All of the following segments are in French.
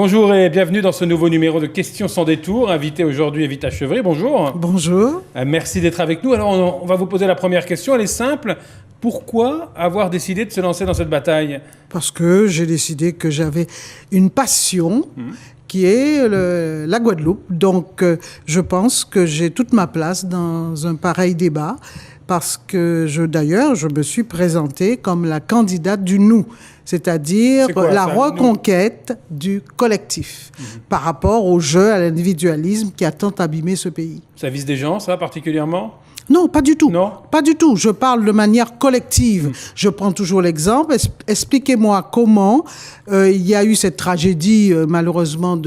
Bonjour et bienvenue dans ce nouveau numéro de Questions sans détour. Invité aujourd'hui Evita Chevrier, bonjour. Bonjour. Merci d'être avec nous. Alors on va vous poser la première question, elle est simple. Pourquoi avoir décidé de se lancer dans cette bataille ? Parce que j'ai décidé que j'avais une passion qui est la Guadeloupe. Donc je pense que j'ai toute ma place dans un pareil débat. Parce que d'ailleurs, je me suis présentée comme la candidate du nous, c'est-à-dire la reconquête du collectif par rapport au jeu, à l'individualisme qui a tant abîmé ce pays. Ça vise des gens, ça, particulièrement ? Non, pas du tout. Non ? Pas du tout. Je parle de manière collective. Je prends toujours l'exemple. Expliquez-moi comment il y a eu cette tragédie, malheureusement,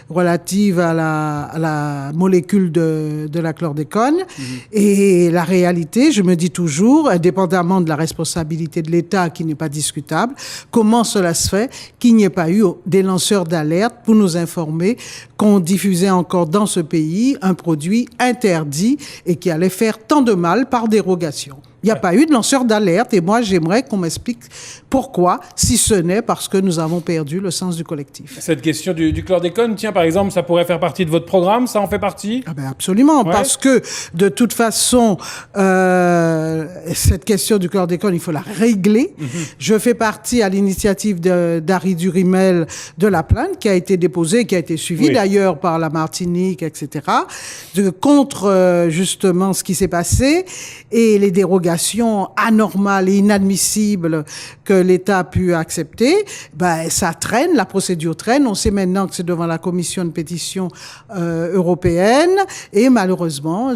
relative à la molécule de la chlordécone. Et la réalité, je me dis toujours, indépendamment de la responsabilité de l'État, qui n'est pas discutable, comment cela se fait qu'il n'y ait pas eu des lanceurs d'alerte pour nous informer qu'on diffusait encore dans ce pays un produit interdit et qui allait faire tant de mal par dérogation. Il n'y a pas eu de lanceur d'alerte et moi, j'aimerais qu'on m'explique pourquoi, si ce n'est parce que nous avons perdu le sens du collectif. Cette question du chlordécone, tiens, par exemple, ça pourrait faire partie de votre programme, ça en fait partie ? Ah ben absolument, parce que de toute façon, cette question du chlordécone, il faut la régler. Je fais partie à l'initiative d'Harry Durimel de la plainte qui a été déposée, qui a été suivie d'ailleurs par la Martinique, etc., contre justement ce qui s'est passé et les dérogations anormales et inadmissibles que l'État a pu accepter. Ben, ça traîne, la procédure traîne. On sait maintenant que c'est devant la commission de pétition européenne et malheureusement,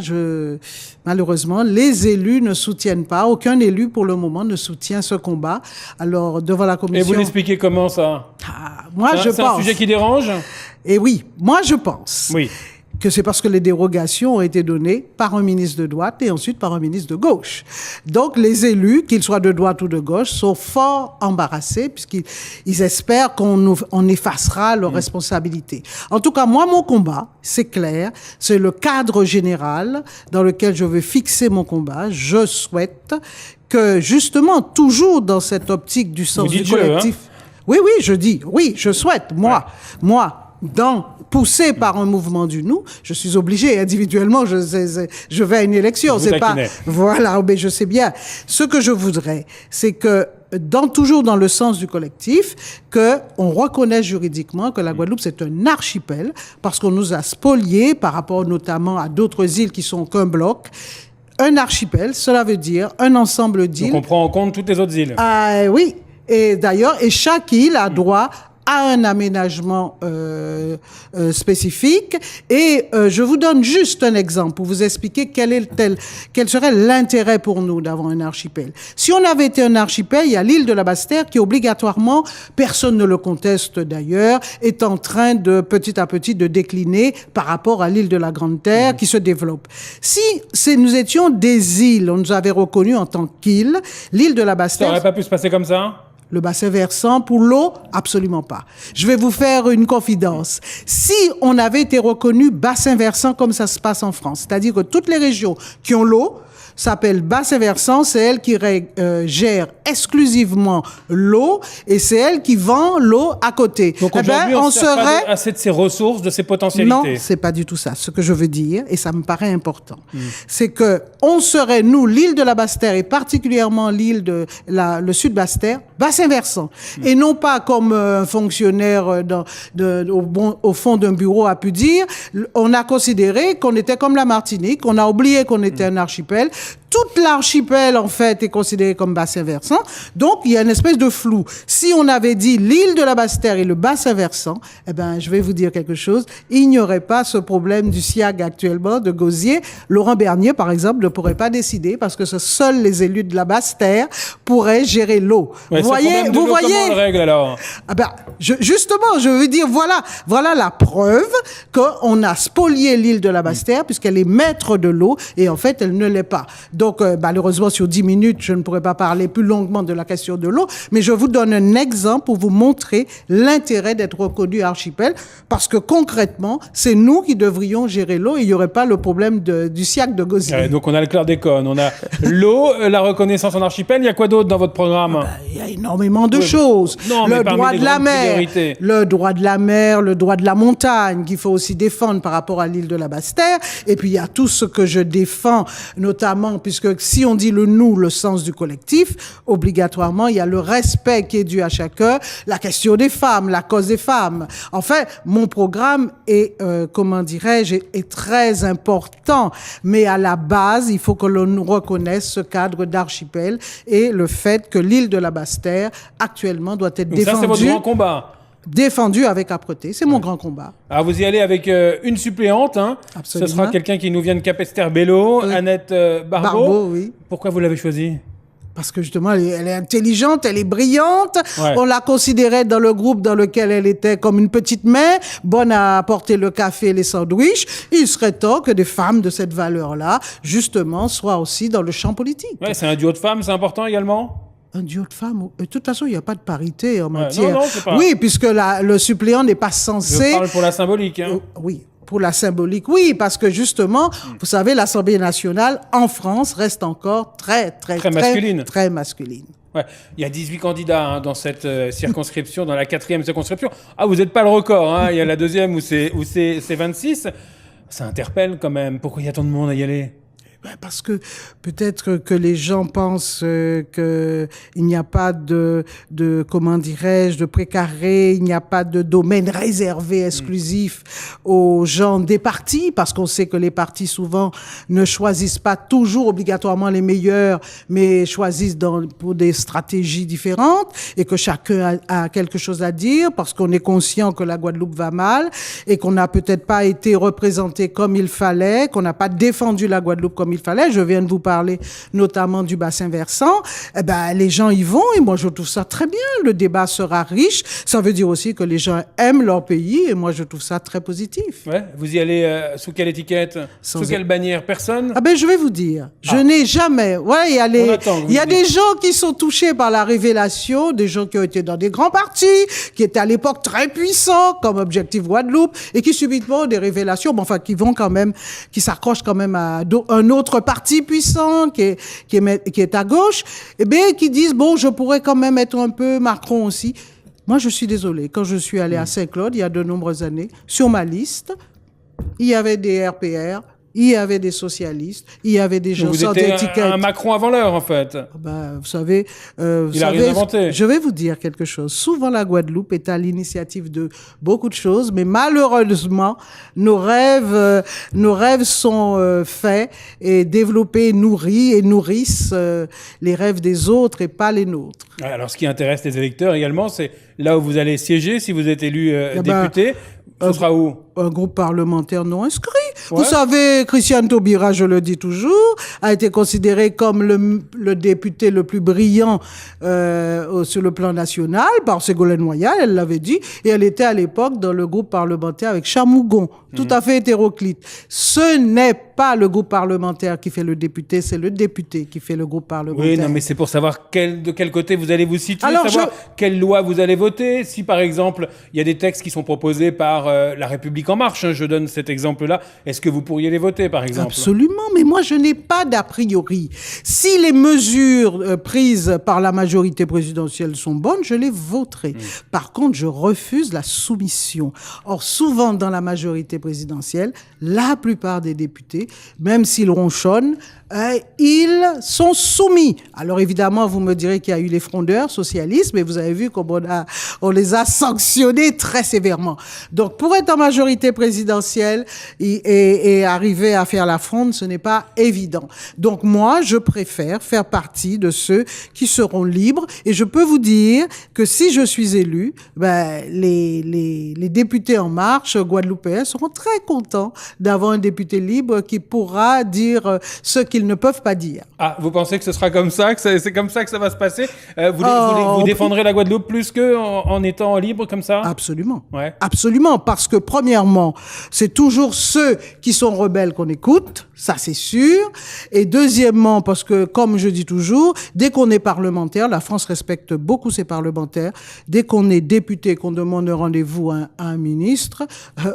les élus ne soutiennent pas. Aucun élu pour le moment ne soutient ce combat. Alors, devant la commission... Et vous l'expliquez comment ça ? C'est un sujet qui dérange ? Et oui, moi je pense. Oui. Que c'est parce que les dérogations ont été données par un ministre de droite et ensuite par un ministre de gauche. Donc, les élus, qu'ils soient de droite ou de gauche, sont fort embarrassés puisqu'ils espèrent qu'on effacera leurs responsabilités. En tout cas, moi, mon combat, c'est clair, c'est le cadre général dans lequel je veux fixer mon combat. Je souhaite que, justement, toujours dans cette optique du sens du collectif... Oui, je souhaite, moi, poussé par un mouvement du nous, je suis obligé individuellement, je vais à une élection, c'est pas, voilà, mais je sais bien. Ce que je voudrais, c'est que toujours dans le sens du collectif, qu'on reconnaisse juridiquement que la Guadeloupe, c'est un archipel, parce qu'on nous a spoliés par rapport notamment à d'autres îles qui sont qu'un bloc. Un archipel, cela veut dire un ensemble d'îles. Donc on prend en compte toutes les autres îles. Oui. Et d'ailleurs, chaque île a droit à un aménagement spécifique. Et je vous donne juste un exemple pour vous expliquer quel serait l'intérêt pour nous d'avoir un archipel. Si on avait été un archipel, il y a l'île de la Basse-Terre qui obligatoirement, personne ne le conteste d'ailleurs, est en train de petit à petit de décliner par rapport à l'île de la Grande-Terre qui se développe. Si nous étions des îles, on nous avait reconnus en tant qu'île, l'île de la Basse-Terre... Ça n'aurait pas pu se passer comme ça ? Le bassin versant pour l'eau, absolument pas. Je vais vous faire une confidence. Si on avait été reconnu bassin versant comme ça se passe en France, c'est-à-dire que toutes les régions qui ont l'eau s'appellent bassin versant, c'est elle qui gère exclusivement l'eau et c'est elle qui vend l'eau à côté. Donc aujourd'hui, on serait pas assez de ses ressources, de ses potentialités. Non, c'est pas du tout ça. Ce que je veux dire, et ça me paraît important, c'est que on serait, nous, l'île de la Basse-Terre et particulièrement l'île le sud Basse-Terre, bassin versant. Et non pas comme un fonctionnaire au fond d'un bureau a pu dire, on a considéré qu'on était comme la Martinique, on a oublié qu'on était un archipel. Toute l'archipel, en fait, est considéré comme bassin versant. Donc, il y a une espèce de flou. Si on avait dit l'île de la Basse-Terre et le bassin versant, eh ben, je vais vous dire quelque chose. Il n'y aurait pas ce problème du SIAG actuellement, de Gosier. Laurent Bernier, par exemple, ne pourrait pas décider parce que seuls les élus de la Basse-Terre pourraient gérer l'eau. Ouais, vous voyez? Comment on le règle alors? Ah ben, justement, je veux dire, voilà la preuve qu'on a spolié l'île de la Basse-Terre puisqu'elle est maître de l'eau et en fait, elle ne l'est pas. Donc, malheureusement, sur 10 minutes, je ne pourrais pas parler plus longuement de la question de l'eau, mais je vous donne un exemple pour vous montrer l'intérêt d'être reconnu archipel, parce que concrètement, c'est nous qui devrions gérer l'eau et il n'y aurait pas le problème du siac de Gosier. Donc on a le chlordécone, on a l'eau, la reconnaissance en archipel. Il y a quoi d'autre dans votre programme? Il y a énormément de choses. Non, le mais droit de la mer, priorités. le droit de la mer, le droit de la montagne qu'il faut aussi défendre par rapport à l'île de la Basse-Terre. Et puis il y a tout ce que je défends, notamment puisque si on dit le nous, le sens du collectif, obligatoirement il y a le respect qui est dû à chacun, la question des femmes, la cause des femmes. Enfin, mon programme est, est très important. Mais à la base, il faut que l'on reconnaisse ce cadre d'archipel et le fait que l'île de la Basse-Terre, actuellement, doit être Donc ça, c'est votre grand combat. Défendue avec âpreté. C'est mon grand combat. Alors vous y allez avec une suppléante. Hein. Absolument. Ce sera quelqu'un qui nous vient de Capesterre-Belle-Eau, Annette Barbeau. Oui. Pourquoi vous l'avez choisie? Parce que justement, elle est intelligente, elle est brillante. Ouais. On la considérait dans le groupe dans lequel elle était comme une petite main, bonne à apporter le café et les sandwichs. Il serait temps que des femmes de cette valeur-là, justement, soient aussi dans le champ politique. Ouais, c'est un duo de femmes, c'est important également. Un duo de femmes. De toute façon, il n'y a pas de parité en matière. Non, c'est pas... Oui, puisque le suppléant n'est pas censé. Je parle pour la symbolique. Hein. Oui. Pour la symbolique, oui, parce que justement, vous savez, l'Assemblée nationale en France reste encore très masculine. Très masculine. Ouais. Il y a 18 candidats dans cette circonscription, dans la 4e circonscription. Ah, vous n'êtes pas le record. Hein. Il y a la 2e où c'est 26. Ça interpelle quand même. Pourquoi il y a tant de monde à y aller? Parce que peut-être que les gens pensent qu'il n'y a pas de précaré, il n'y a pas de domaine réservé exclusif aux gens des partis, parce qu'on sait que les partis souvent ne choisissent pas toujours obligatoirement les meilleurs, mais choisissent pour des stratégies différentes et que chacun a quelque chose à dire parce qu'on est conscient que la Guadeloupe va mal et qu'on n'a peut-être pas été représenté comme il fallait, qu'on n'a pas défendu la Guadeloupe comme il fallait. Je viens de vous parler notamment du bassin versant. Eh ben, les gens y vont et moi, je trouve ça très bien. Le débat sera riche. Ça veut dire aussi que les gens aiment leur pays et moi, je trouve ça très positif. Ouais. Vous y allez sous quelle étiquette? Sous quelle bannière? Personne? Ah ben, je vais vous dire. Je n'ai jamais... Ouais, il y a des gens qui sont touchés par la révélation, des gens qui ont été dans des grands partis, qui étaient à l'époque très puissants, comme Objectif Guadeloupe, et qui subitement ont des révélations, bon, enfin, qui s'accrochent quand même à un autre parti puissant qui est à gauche, et bien, qui disent, bon, je pourrais quand même être un peu Macron aussi. Moi, je suis désolée. Quand je suis allée à Saint-Claude, il y a de nombreuses années, sur ma liste, il y avait des RPR, il y avait des socialistes, il y avait des gens sans étiquette. Vous étiez un Macron avant l'heure, en fait. Ben, vous savez, il a rien inventé. Je vais vous dire quelque chose. Souvent, la Guadeloupe est à l'initiative de beaucoup de choses, mais malheureusement, nos rêves sont faits et développés, nourris et nourrissent les rêves des autres et pas les nôtres. Alors, ce qui intéresse les électeurs également, c'est là où vous allez siéger si vous êtes élu député. Ce sera où? Un groupe parlementaire non inscrit. Ouais. Vous savez, Christiane Taubira, je le dis toujours, a été considéré comme le député le plus brillant sur le plan national par Ségolène Royal, elle l'avait dit, et elle était à l'époque dans le groupe parlementaire avec Chamougon, tout à fait hétéroclite. Ce n'est pas le groupe parlementaire qui fait le député, c'est le député qui fait le groupe parlementaire. Oui, non, mais c'est pour savoir de quel côté vous allez vous situer, savoir quelle loi vous allez voter. Si, par exemple, il y a des textes qui sont proposés par La République En Marche, hein, je donne cet exemple-là, est-ce que vous pourriez les voter, par exemple? Absolument, mais moi, je n'ai pas d'a priori. Si les mesures prises par la majorité présidentielle sont bonnes, je les voterai. Par contre, je refuse la soumission. Or, souvent, dans la majorité présidentielle, la plupart des députés, même s'ils ronchonnent, ils sont soumis. Alors évidemment, vous me direz qu'il y a eu les frondeurs socialistes, mais vous avez vu on les a sanctionnés très sévèrement. Donc pour être en majorité présidentielle et arriver à faire la fronde, ce n'est pas évident. Donc moi, je préfère faire partie de ceux qui seront libres et je peux vous dire que si je suis élu, les députés En Marche guadeloupéens seront très contents d'avoir un député libre qui qui pourra dire ce qu'ils ne peuvent pas dire. Ah, vous pensez que ce sera comme ça, que c'est comme ça que ça va se passer? Vous défendrez la Guadeloupe plus qu'en étant libre comme ça? Absolument. Ouais. Absolument, parce que premièrement, c'est toujours ceux qui sont rebelles qu'on écoute, ça c'est sûr. Et deuxièmement, parce que comme je dis toujours, dès qu'on est parlementaire, la France respecte beaucoup ses parlementaires. Dès qu'on est député, qu'on demande un rendez-vous à un ministre,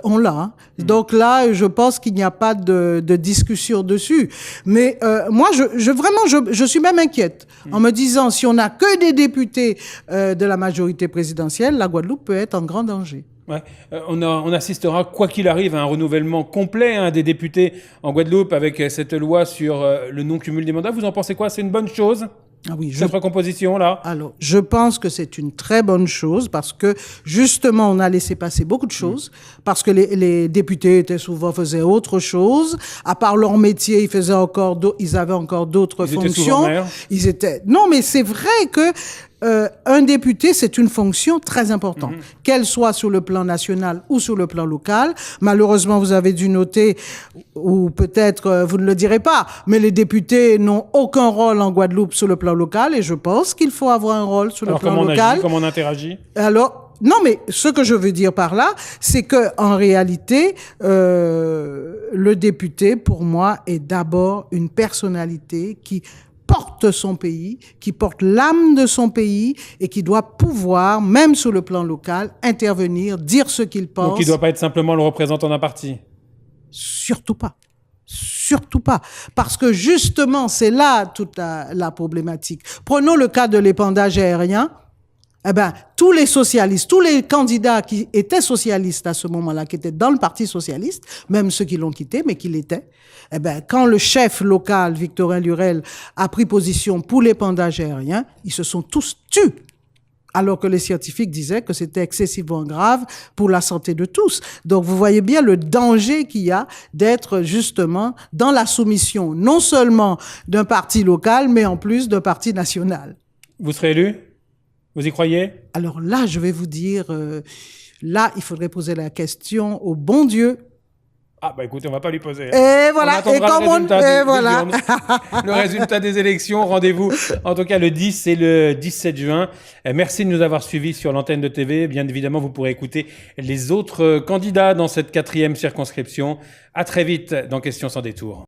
on l'a. Hein. Donc là, je pense qu'il n'y a pas de discussion dessus. Mais moi, je suis même inquiète en me disant, si on n'a que des députés de la majorité présidentielle, la Guadeloupe peut être en grand danger. Ouais. On assistera, quoi qu'il arrive, à un renouvellement complet des députés en Guadeloupe avec cette loi sur le non-cumul des mandats. Vous en pensez quoi? C'est une bonne chose? Ah oui, cette recomposition-là? Alors, je pense que c'est une très bonne chose parce que, justement, on a laissé passer beaucoup de choses parce que les députés faisaient autre chose. À part leur métier, ils avaient encore d'autres fonctions. Non, mais c'est vrai que un député, c'est une fonction très importante, qu'elle soit sur le plan national ou sur le plan local. Malheureusement, vous avez dû noter, ou peut-être vous ne le direz pas, mais les députés n'ont aucun rôle en Guadeloupe sur le plan local, et je pense qu'il faut avoir un rôle sur le plan local. Comment on interagit? Alors, non, mais ce que je veux dire par là, c'est que en réalité, le député, pour moi, est d'abord une personnalité qui porte son pays, qui porte l'âme de son pays et qui doit pouvoir, même sur le plan local, intervenir, dire ce qu'il pense. Donc il ne doit pas être simplement le représentant d'un parti? Surtout pas. Surtout pas. Parce que justement, c'est là toute la problématique. Prenons le cas de l'épandage aérien. Eh ben, tous les socialistes, tous les candidats qui étaient socialistes à ce moment-là, qui étaient dans le Parti socialiste, même ceux qui l'ont quitté, mais qui l'étaient, eh ben, quand le chef local, Victorin Lurel, a pris position pour l'épandage aérien, ils se sont tous tus. Alors que les scientifiques disaient que c'était excessivement grave pour la santé de tous. Donc, vous voyez bien le danger qu'il y a d'être justement dans la soumission, non seulement d'un parti local, mais en plus d'un parti national. Vous serez élu? Vous y croyez? Alors là, je vais vous dire, là, il faudrait poser la question au bon Dieu. Ah bah écoutez, on va pas lui poser. Et voilà, et comme le résultat des élections, rendez-vous en tout cas le 10 et le 17 juin. Merci de nous avoir suivis sur l'antenne de TV. Bien évidemment, vous pourrez écouter les autres candidats dans cette 4e circonscription. À très vite dans Questions sans détour.